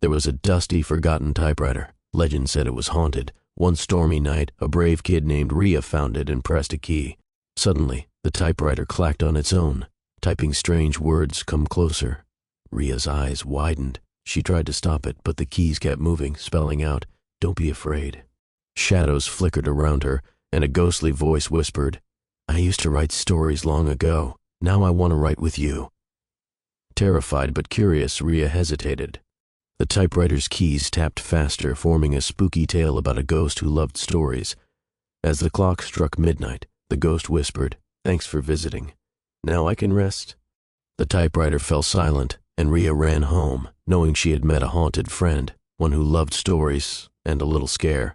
There was a dusty, forgotten typewriter. Legend said it was haunted. One stormy night, a brave kid named Rhea found it and pressed a key. Suddenly, the typewriter clacked on its own, typing strange words, "Come closer." Rhea's eyes widened. She tried to stop it, but the keys kept moving, spelling out, "Don't be afraid." Shadows flickered around her, and a ghostly voice whispered, "I used to write stories long ago. Now I want to write with you." Terrified but curious, Rhea hesitated. The typewriter's keys tapped faster, forming a spooky tale about a ghost who loved stories. As the clock struck midnight, the ghost whispered, "Thanks for visiting. Now I can rest." The typewriter fell silent, and Rhea ran home, knowing she had met a haunted friend, one who loved stories and a little scare.